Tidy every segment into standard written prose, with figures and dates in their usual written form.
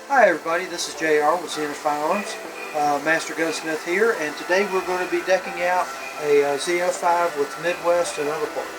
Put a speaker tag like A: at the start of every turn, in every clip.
A: Hi everybody, this is JR with Zenith Firearms, Master Gunsmith here, and today we're going to be decking out a ZF-5 with Midwest and other parts.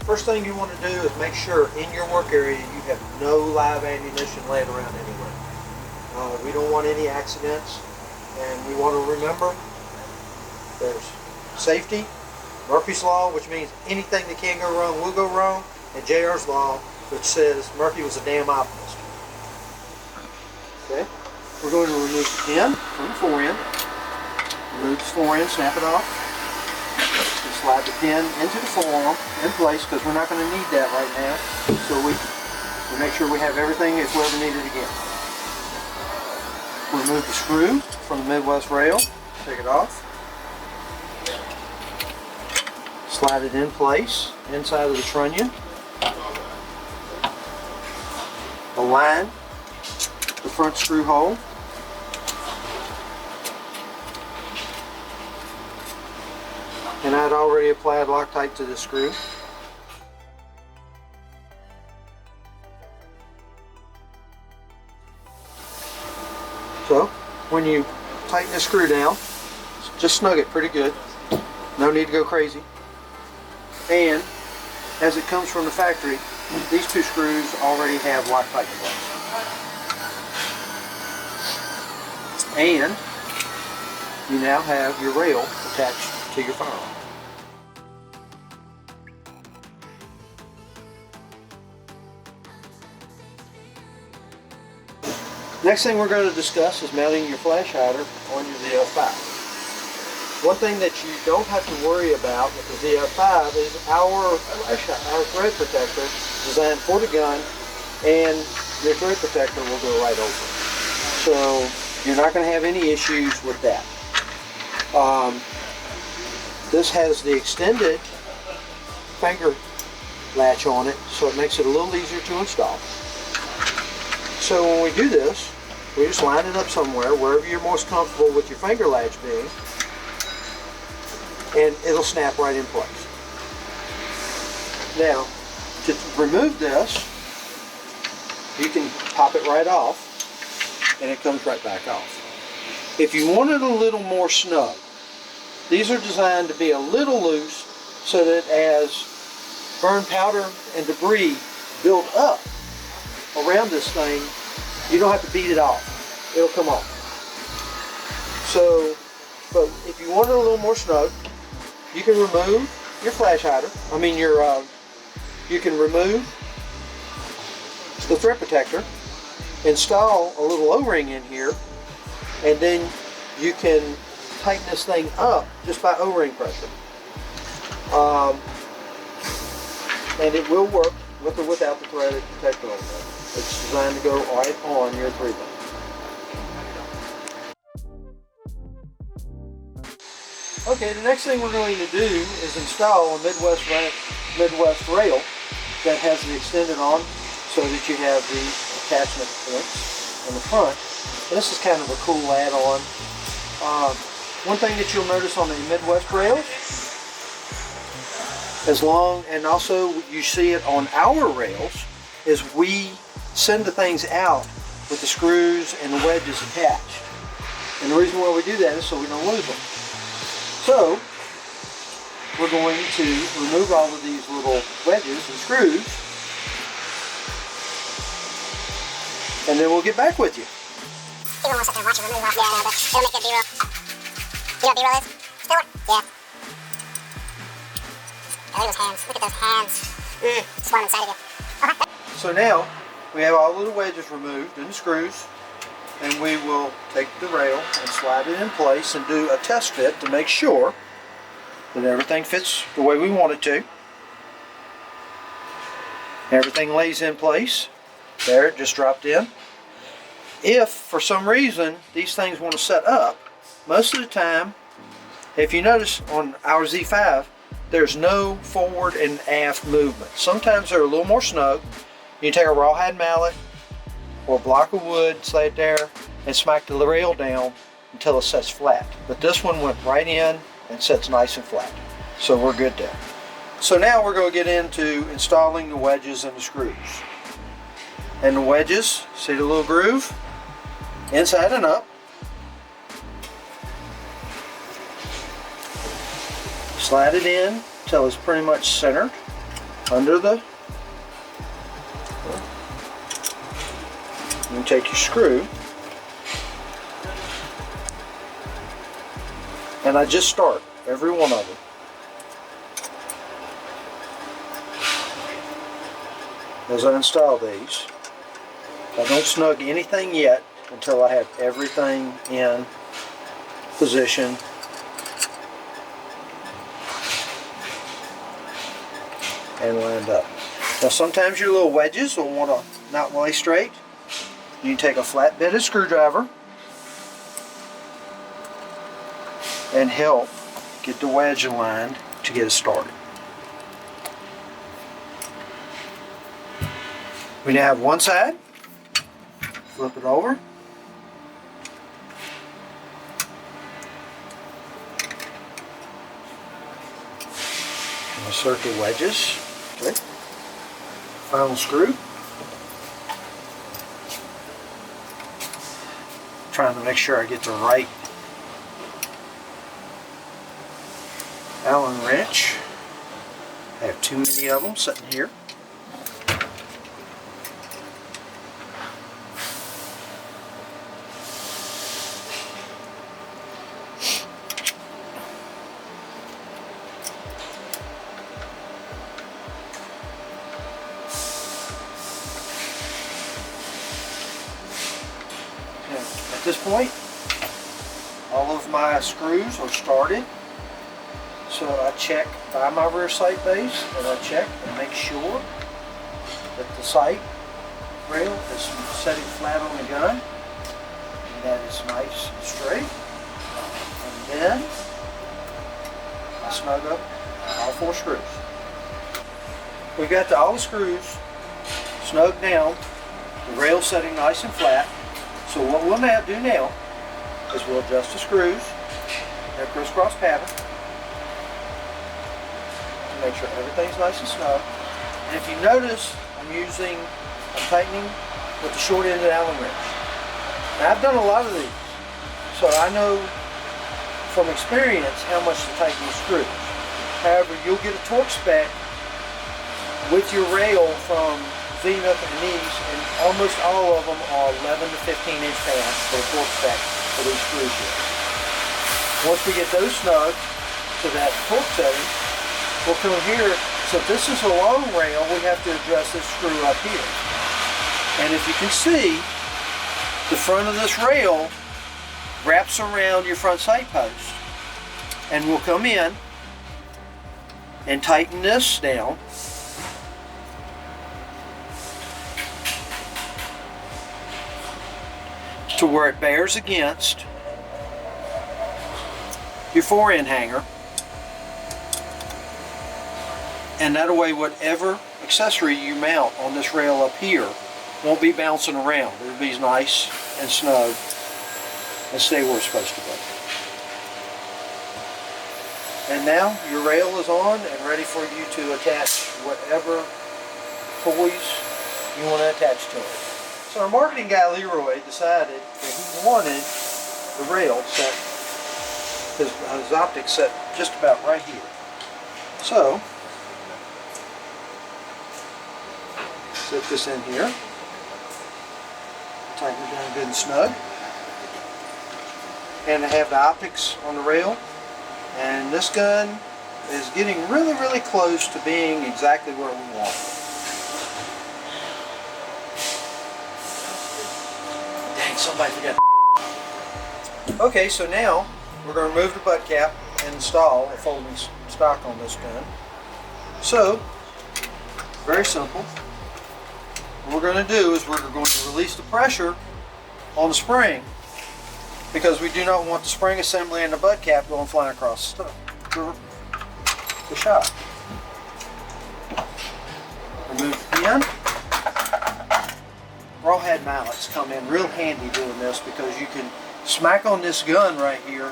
A: First thing you want to do is make sure in your work area you have no live ammunition laying around anywhere. We don't want any accidents, and we want to remember there's safety, Murphy's Law, which means anything that can go wrong will go wrong, and JR's Law, which says Murphy was a damn optimist. Okay, we're going to remove the pin from the forend. Remove this forend, snap it off. Slide the pin into the forearm in place because we're not going to need that right now. So we make sure we have everything if we ever need it again. Remove the screw from the Midwest rail. Take it off. Slide it in place inside of the trunnion. Align the front screw hole. And I'd already applied Loctite to the screw. So, when you tighten the screw down, just snug it pretty good. No need to go crazy. And, as it comes from the factory, these two screws already have Loctite in place. And, you now have your rail attached to your firearm. Next thing we're going to discuss is mounting your flash hider on your ZF-5. One thing that you don't have to worry about with the ZF-5 is our thread protector designed for the gun, and your thread protector will go right over. So you're not going to have any issues with that. This has the extended finger latch on it, so it makes it a little easier to install. So when we do this, we just line it up somewhere, wherever you're most comfortable with your finger latch being, and it'll snap right in place. Now, to remove this, you can pop it right off, and it comes right back off. If you want it a little more snug, these are designed to be a little loose so that as burn powder and debris build up around this thing, you don't have to beat it off. It'll come off. So, but if you want it a little more snug, you can remove your flash hider. You can remove the thread protector, install a little O-ring in here, and then you can tighten this thing up just by O-ring pressure. And it will work with or without the thread protector on there. It's designed to go right on your 3-pin. Okay, the next thing we're going to do is install a Midwest rail that has the extended on so that you have the attachment points on the front. And this is kind of a cool add-on. One thing that you'll notice on the Midwest rails, and also you see it on our rails, is we send the things out with the screws and the wedges attached. And the reason why we do that is so we don't lose them. So, we're going to remove all of these little wedges and screws, and then we'll get back with you.
B: People want to sit there and watch it remove off. Yeah, but it'll make good B-roll. You know what B-roll is? Still work? Yeah. Oh, look at those hands. Look at those hands. Swarm inside of you.
A: So now, we have all of the wedges removed and the screws. and we will take the rail and slide it in place and do a test fit to make sure that everything fits the way we want it to. Everything lays in place. There, it just dropped in. If for some reason these things want to set up, most of the time, if you notice on our Z5, there's no forward and aft movement. Sometimes they're a little more snug. You take a rawhide mallet or a block of wood, lay it there, and smack the rail down until it sets flat. But this one went right in and sets nice and flat. So we're good there. So now we're going to get into installing the wedges and the screws. And the wedges, see the little groove? Inside and up. Slide it in until it's pretty much centered under the. You take your screw, and I just start every one of them. As I install these, I don't snug anything yet until I have everything in position. And lined up. Now sometimes your little wedges will want to not lay straight. You can take a flat bitted screwdriver and help get the wedge aligned to get it started. We now have one side. Flip it over. Insert the wedges. Okay. Final screw. Trying to make sure I get the right Allen wrench. I have too many of them sitting here. At this point, all of my screws are started, so I check by my rear sight base, and I check and make sure that the sight rail is setting flat on the gun, and that is nice and straight. And then I snug up all 4 screws. We've got all the screws snugged down, the rail setting nice and flat. So what we'll now do now is we'll adjust the screws in a crisscross pattern to make sure everything's nice and snug. And if you notice, I'm tightening with the short end of the Allen wrench. Now I've done a lot of these, so I know from experience how much to tighten the screws. However, you'll get a torque spec with your rail from Zenith and these, and almost all of them are 11 to 15 inch pads for the torque spec for these screws here. Once we get those snug to that torque setting, we'll come here. So if this is a long rail, we have to adjust this screw up here. And if you can see, the front of this rail wraps around your front sight post. And we'll come in and tighten this down. To where it bears against your fore-end hanger, and that way whatever accessory you mount on this rail up here won't be bouncing around. It'll be nice and snug and stay where it's supposed to go. And now your rail is on and ready for you to attach whatever toys you want to attach to it. So our marketing guy Leroy decided that he wanted the rail set, his Optic set just about right here. So, set this in here, tighten it down good and snug, and I have the optics on the rail, and this gun is getting really close to being exactly where we want it. somebody forget. Okay, so now we're going to remove the butt cap and install a folding stock on this gun. So, very simple. What we're going to do is we're going to release the pressure on the spring, because we do not want the spring assembly and the butt cap going flying across the shop. Remove the pin. Rawhide mallets come in real handy doing this, because you can smack on this gun right here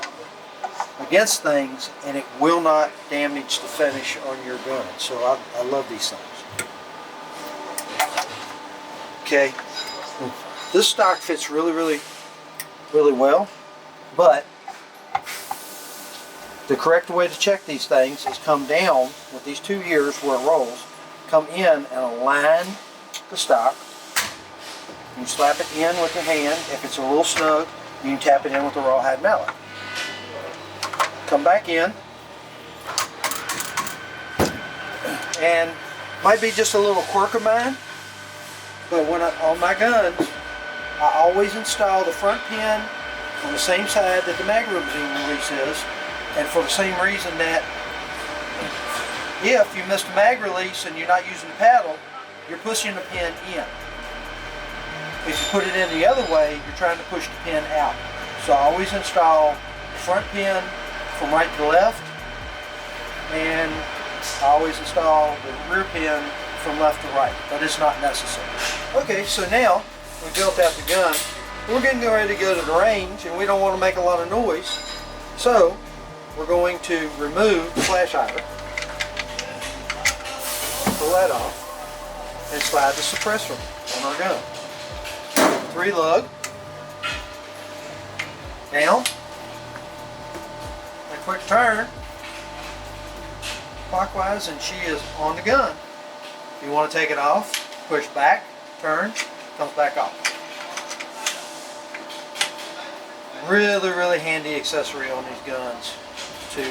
A: against things and it will not damage the finish on your gun. So I love these things. Okay, this stock fits really well, but the correct way to check these things is come down with these two ears where it rolls, come in and align the stock. You slap it in with your hand. If it's a little snug, you can tap it in with a rawhide mallet. Come back in, and might be just a little quirk of mine, but when on my guns, I always install the front pin on the same side that the mag release is, and for the same reason that if you missed a mag release and you're not using the paddle, you're pushing the pin in. If you put it in the other way, you're trying to push the pin out. So I always install the front pin from right to left, and I always install the rear pin from left to right, but it's not necessary. Okay, so now we built out the gun. We're getting ready to go to the range, and we don't want to make a lot of noise, so we're going to remove the flash hider, pull that off, and slide the suppressor on our gun. 3 lug down, a quick turn clockwise, and she is on the gun. If you want to take it off, push back, turn, comes back off. Really handy accessory on these guns to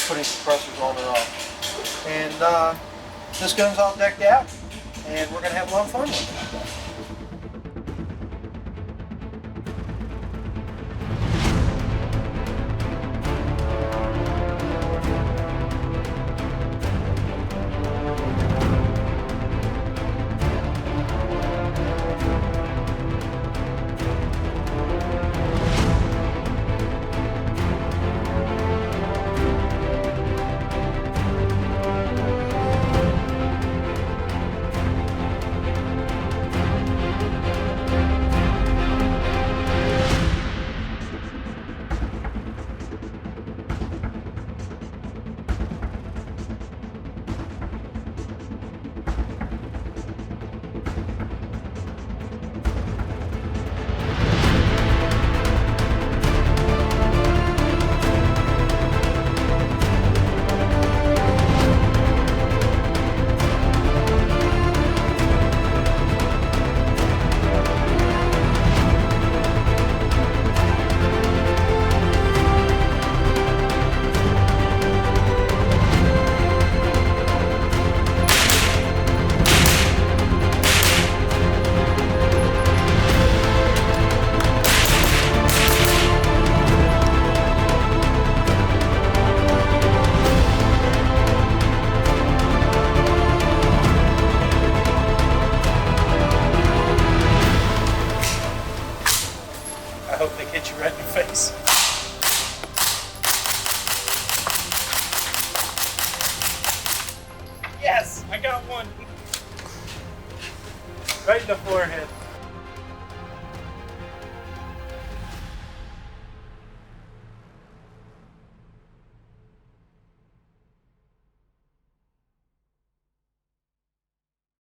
A: putting suppressors on and off. And this gun's all decked out, and we're going to have a lot of fun with it.
C: Yes, I got one. Right in the forehead.